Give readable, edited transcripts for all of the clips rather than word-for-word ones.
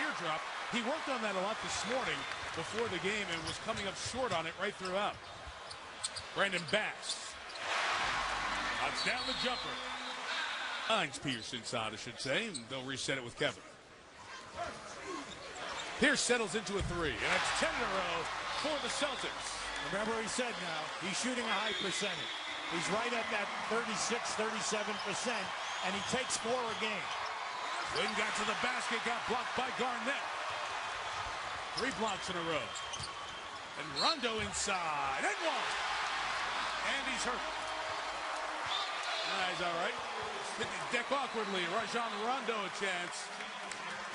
teardrop. He worked on that a lot this morning before the game and was coming up short on it right throughout. Brandon Bass knocks down the jumper. Finds Pierce inside, I should say, and they'll reset it with Kevin. Pierce settles into a three, and that's 10 in a row for the Celtics. Remember he said now, he's shooting a high percentage. He's right at that 36, 37%, and he takes 4 a game. Lynn got to the basket, got blocked by Garnett. 3 blocks in a row. And Rondo inside, and 1. And he's hurt. He's all right. Hit the deck awkwardly. Rajon Rondo a chance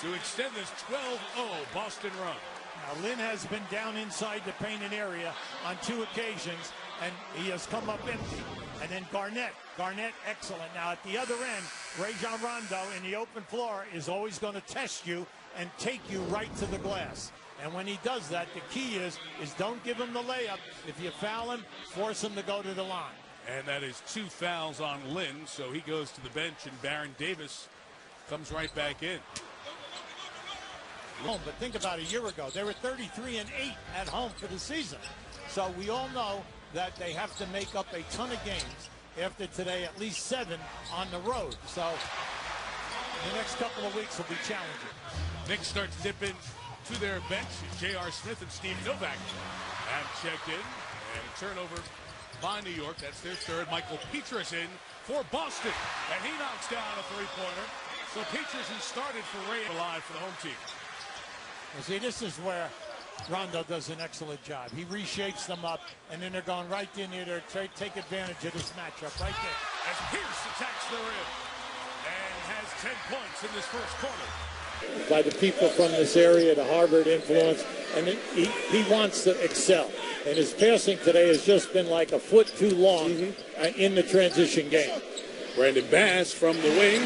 to extend this 12-0 Boston run. Now, Lynn has been down inside the painted area on 2 occasions, and he has come up empty. And then Garnett, excellent. Now, at the other end, Rajon Rondo in the open floor is always going to test you and take you right to the glass. And when he does that, the key is don't give him the layup. If you foul him, force him to go to the line. And that is 2 fouls on Lynn, so he goes to the bench, and Baron Davis comes right back in. But think about a year ago, they were 33-8 at home for the season. So we all know that they have to make up a ton of games after today, at least 7 on the road. So the next couple of weeks will be challenging. Knicks start dipping to their bench. J.R. Smith and Steve Novak have checked in, and a turnover by New York. That's their third. Michael Petras in for Boston, and he knocks down a 3-pointer. So Petras, who started for Ray, alive for the home team. You see, this is where Rondo does an excellent job. He reshapes them up, and then they're going right in there to take advantage of this matchup right there. As Pierce attacks the rim and has 10 points in this first quarter. By the people from this area, the Harvard influence, and he wants to excel. And his passing today has just been like a foot too long in the transition game. Brandon Bass from the wing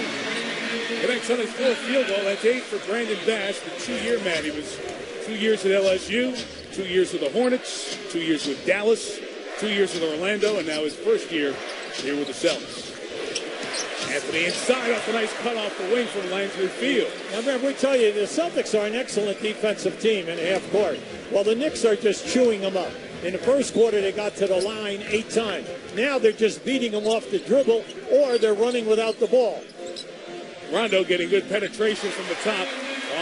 connects on his 4th field goal. That's 8 for Brandon Bass, the 2-year man. He was 2 years at LSU, 2 years with the Hornets, 2 years with Dallas, 2 years with Orlando, and now his first year here with the Celtics. Anthony inside off a nice cut off the wing from Lansbury Field. Now remember, we tell you, the Celtics are an excellent defensive team in half court. Well, the Knicks are just chewing them up. In the first quarter, they got to the line 8 times. Now they're just beating them off the dribble, or they're running without the ball. Rondo getting good penetration from the top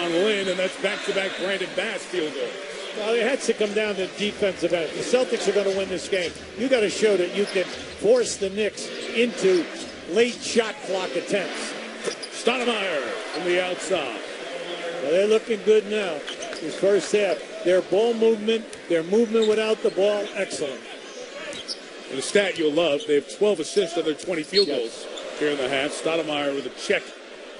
on Lynn, and that's back-to-back Brandon Bass field goal. Well, it has to come down to defensive end. The Celtics are going to win this game. You got to show that you can force the Knicks into late shot clock attempts. Stoudemire from the outside. Well, they're looking good now. This first half, their ball movement, their movement without the ball, excellent. And a stat you'll love, they have 12 assists on their 20 field goals here in the half. Stoudemire with a check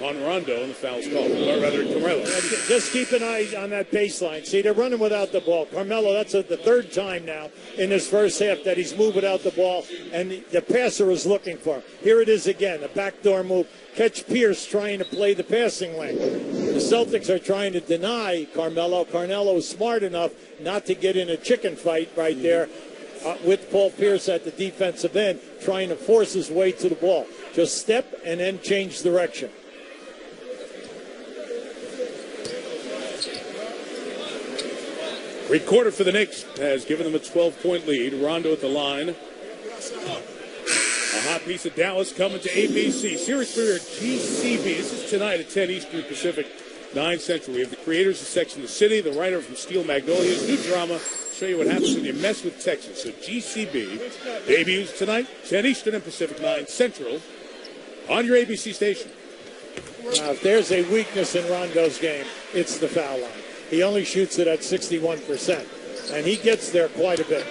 on Rondo, and the foul's called, or rather Carmelo. Just keep an eye on that baseline. See, they're running without the ball. Carmelo, that's the 3rd time now in this first half that he's moved without the ball, and the passer is looking for him. Here it is again, a backdoor move. Catch Pierce trying to play the passing lane. The Celtics are trying to deny Carmelo. Carmelo is smart enough not to get in a chicken fight right there with Paul Pierce at the defensive end, trying to force his way to the ball. Just step and then change direction. Great quarter for the Knicks has given them a 12-point lead. Rondo at the line. A hot piece of Dallas coming to ABC. Series premiere GCB. This is tonight at 10 Eastern Pacific, 9 Central. We have the creators of Sex and the City, the writer from Steel Magnolias, new drama. Show you what happens when you mess with Texas. So GCB debuts tonight, 10 Eastern and Pacific, 9 Central, on your ABC station. Now, if there's a weakness in Rondo's game, it's the foul line. He only shoots it at 61%, and he gets there quite a bit.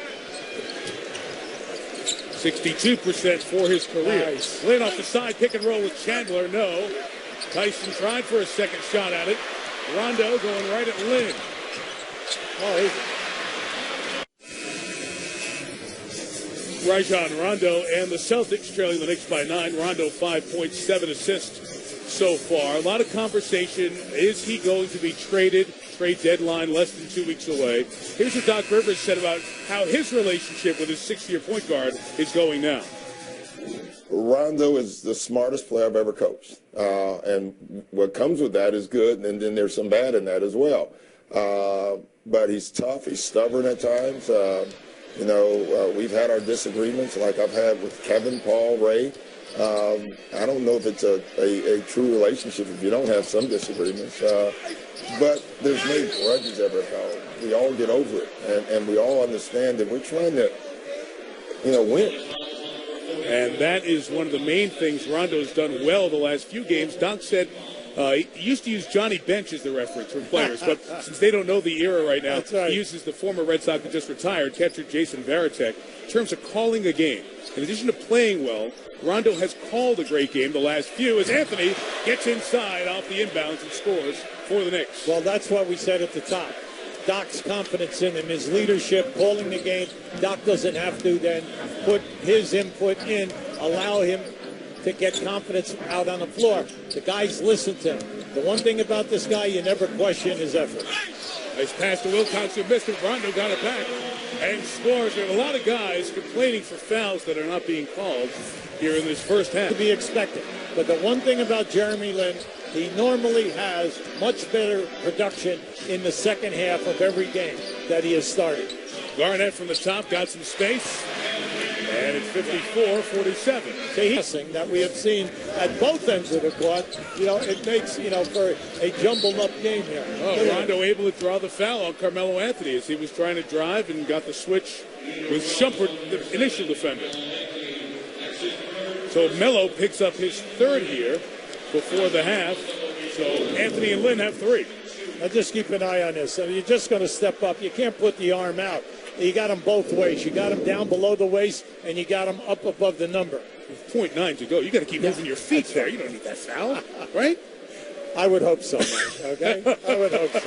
62% for his career. Nice. Lynn off the side, pick and roll with Chandler. No. Tyson tried for a second shot at it. Rondo going right at Lynn. Rajon Rondo and the Celtics trailing the Knicks by 9. Rondo 5.7 assists so far. A lot of conversation. Is he going to be traded? Trade deadline less than 2 weeks away. Here's what Doc Rivers said about how his relationship with his 6-year point guard is going now. Rondo is the smartest player I've ever coached. And what comes with that is good, and then there's some bad in that as well. But he's tough. He's stubborn at times. We've had our disagreements like I've had with Kevin, Paul, Ray. I don't know if it's a true relationship if you don't have some disagreements. But there's no grudges ever held. We all get over it, and we all understand that we're trying to, win. And that is one of the main things Rondo's done well the last few games. Doc said he used to use Johnny Bench as the reference for players, but since they don't know the era right now, right. He uses the former Red Sox who just retired, catcher Jason Varitek, in terms of calling a game. In addition to playing well, Rondo has called a great game the last few as Anthony gets inside off the inbounds and scores for the Knicks. Well, that's what we said at the top. Doc's confidence in him, his leadership, calling the game. Doc doesn't have to then put his input in, allow him to get confidence out on the floor. The guys listen to him. The one thing about this guy, you never question his effort. Nice pass to Wilcox who missed it. Rondo got it back and scores. There are a lot of guys complaining for fouls that are not being called here in this first half. To be expected. But the one thing about Jeremy Lin, he normally has much better production in the second half of every game that he has started. Garnett from the top got some space. And it's 54-47. The passing that we have seen at both ends of the court, it makes, for a jumbled up game here. Oh, Rondo able to draw the foul on Carmelo Anthony as he was trying to drive and got the switch with Shumpert, the initial defender. So Melo picks up his third here before the half. So Anthony and Lin have three. Now just keep an eye on this. I mean, you're just going to step up. You can't put the arm out. You got them both ways. You got them down below the waist, and you got them up above the number. 0.9 to go. You got to keep moving your feet there. You don't need that foul, right? I would hope so, okay? I would hope so.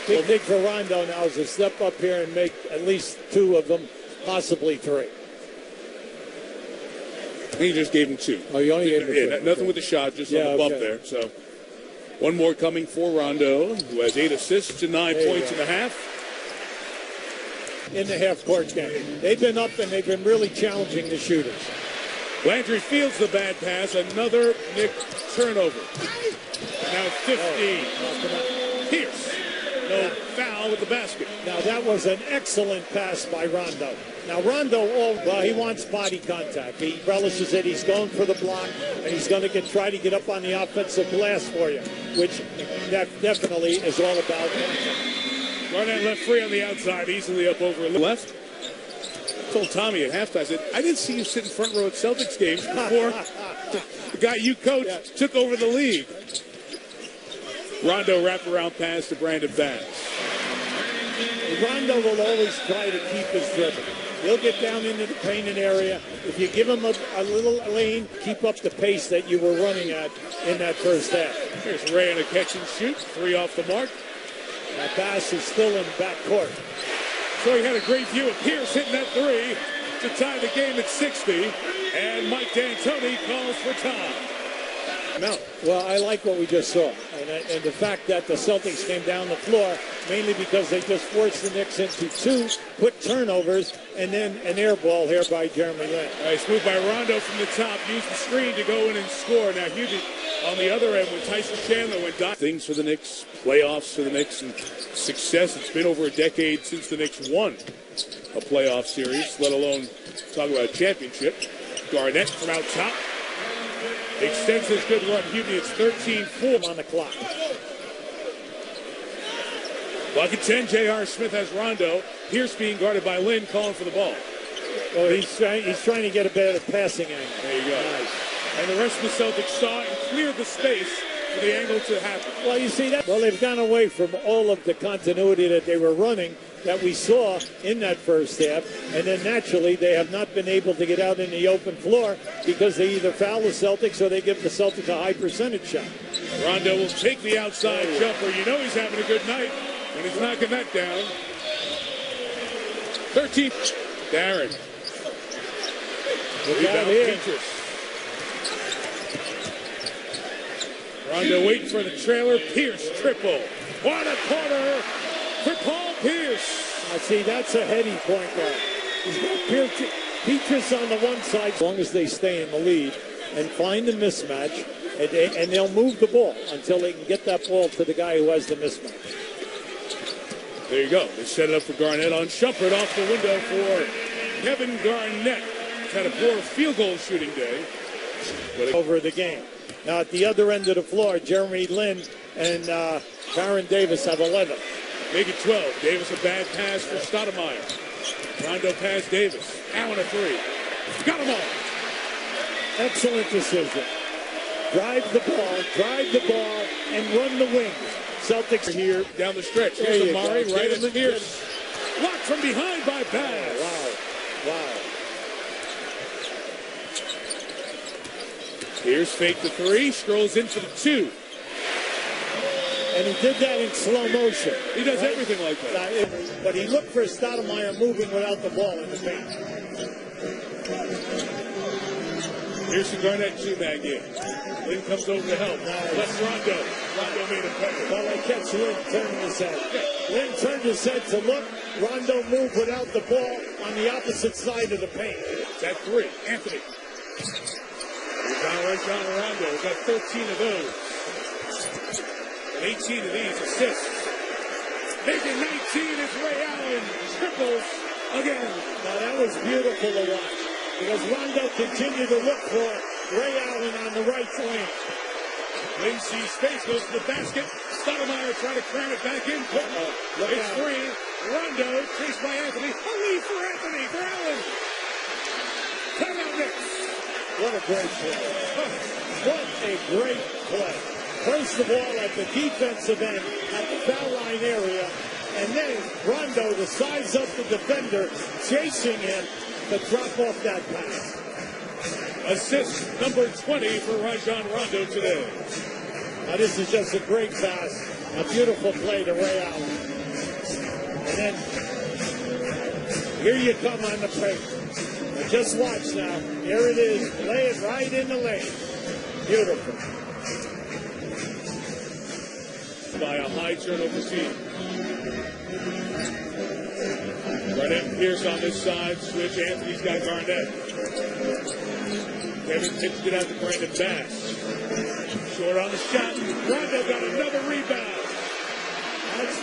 Big thing for Rondo now is to step up here and make at least two of them, possibly three. He just gave him two. Oh, you only gave him two. Yeah, nothing with the shot, just on the bump there. So one more coming for Rondo, who has 8 assists and 9 points in the half. In the half-court game. They've been up and they've been really challenging the shooters. Landry fields the bad pass. Another Knick turnover. Now 15. Pierce. No foul with the basket. Now that was an excellent pass by Rondo. Now Rondo, he wants body contact. He relishes it. He's going for the block, and he's going to try to get up on the offensive glass for you, which that definitely is all about contact. Garnett left free on the outside, easily up over left. I told Tommy at halftime, I said, I didn't see you sit in front row at Celtics games before the guy you coached took over the league. Rondo wraparound pass to Brandon Bass. Rondo will always try to keep his dribble. He'll get down into the painted area. If you give him a little lane, keep up the pace that you were running at in that first half. Here's Ray on a catch and shoot. 3 off the mark. That pass is still in backcourt. So he had a great view of Pierce hitting that 3 to tie the game at 60. And Mike D'Antoni calls for time. No. Well, I like what we just saw. And the fact that the Celtics came down the floor, mainly because they just forced the Knicks into 2 quick turnovers and then an air ball here by Jeremy Lin. Nice move by Rondo from the top. Used the screen to go in and score. Now Hubie on the other end with Tyson Chandler went down. Things for the Knicks, playoffs for the Knicks, and success. It's been over a decade since the Knicks won a playoff series, let alone talk about a championship. Garnett from out top. Extends his good run. Hubie, it's 13-4 on the clock. Clock at 10. J.R. Smith has Rondo. Pierce being guarded by Lin, calling for the ball. Well, he's trying to get a better passing angle. There you go. Nice. And the rest of the Celtics saw and cleared the space for the angle to happen. Well, you see that? Well, they've gone away from all of the continuity that they were running that we saw in that first half, and then naturally they have not been able to get out in the open floor because they either foul the Celtics or they give the Celtics a high percentage shot. Rondo will take the outside jumper. You know he's having a good night when he's knocking that down. 13. Darren. Look out here. Rondo waiting for the trailer. Pierce triple. What a corner for Paul Pierce. See, that's a heady point guard. He's got Petrus on the one side, as long as they stay in the lead and find a mismatch, and they'll move the ball until they can get that ball to the guy who has the mismatch. There you go. They set it up for Garnett on Shumpert off the window for Kevin Garnett. He's had a poor field goal shooting day. Over the game. Now at the other end of the floor, Jeremy Lin and Karen Davis have 11. Make it 12. Davis a bad pass for Stoudemire. Rondo pass Davis. Allen a three. Got them all. Excellent decision. Drive the ball, and run the wings. Celtics here down the stretch. Here's Amari right in the Pierce. Blocked from behind by Bass. Wow. Here's fake the three. Strolls in for the two. And he did that in slow motion. He does everything like that. But he looked for Stoudemire moving without the ball in the paint. Here's the Garnett two-man game. Lin comes over to help. Left Rondo. Rondo made a play. Well, I catch Lin turning his head. Lin turned his head to look. Rondo moved without the ball on the opposite side of the paint. That three. Anthony. Rajon Rondo has got 13 of those. 18 of these assists. Making 19 is Ray Allen. Triples again. Now that was beautiful to watch because Rondo continued to look for Ray Allen on the right wing. Lin sees space, goes to the basket. Stoudemire trying to cram it back in. It's three. Rondo chased by Anthony. A lead for Anthony. For Allen. Timeout Knicks. What a great play. What a great play. First of all, at the defensive end, at the foul line area, and then Rondo to size up the defender, chasing him to drop off that pass. Assist number 20 for Rajon Rondo today. Now this is just a great pass, a beautiful play to Ray Allen. And then here you come on the paint. Now just watch now. Here it is. Lay it right in the lane. Beautiful. By a high turnover team. Garnett and Pierce on this side. Switch. Anthony's got Garnett. Kevin pitched it out to Brandon Bass. Short on the shot. Rondo got another rebound.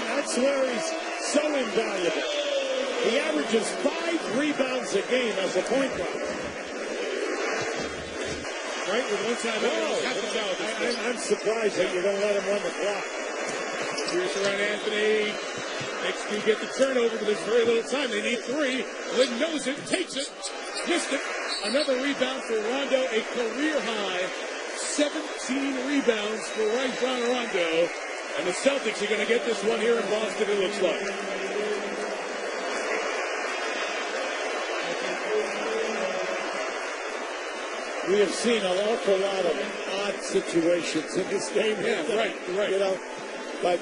That's where he's so invaluable. He averages 5 rebounds a game as a point guard. Right, with one time out. I'm surprised that you don't let him run the clock. Pierce around Anthony. Knicks do get the turnover, but there's very little time. They need 3. Lin knows it, takes it, missed it. Another rebound for Rondo, a career high. 17 rebounds for Rajon Rondo. And the Celtics are going to get this one here in Boston, it looks like. We have seen an awful lot of odd situations in this game. Yeah, right. You know, but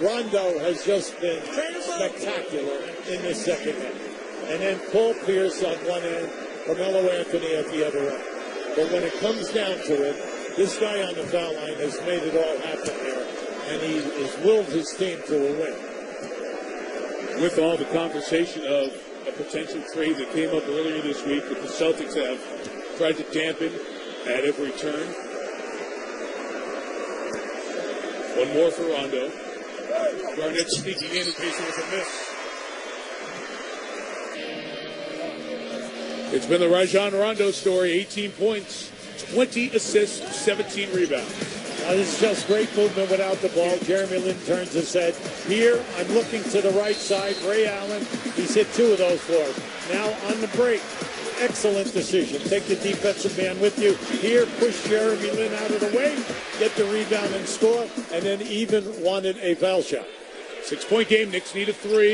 Rondo has just been spectacular in this second half. And then Paul Pierce on one end, Carmelo Anthony at the other end. But when it comes down to it, this guy on the foul line has made it all happen there, and he has willed his team to a win. With all the conversation of a potential trade that came up earlier this week that the Celtics have tried to dampen at every turn. One more for Rondo. Garnett sneaking in case it was a miss. It's been the Rajon Rondo story. 18 points, 20 assists, 17 rebounds. This is just great movement without the ball. Jeremy Lin turns his head. Here, I'm looking to the right side. Ray Allen, he's hit 2 of those for us. Now on the break. Excellent decision. Take the defensive man with you. Here, push Jeremy Lin out of the way, get the rebound and score, and then even wanted a foul shot. 6-point game. Knicks need a 3.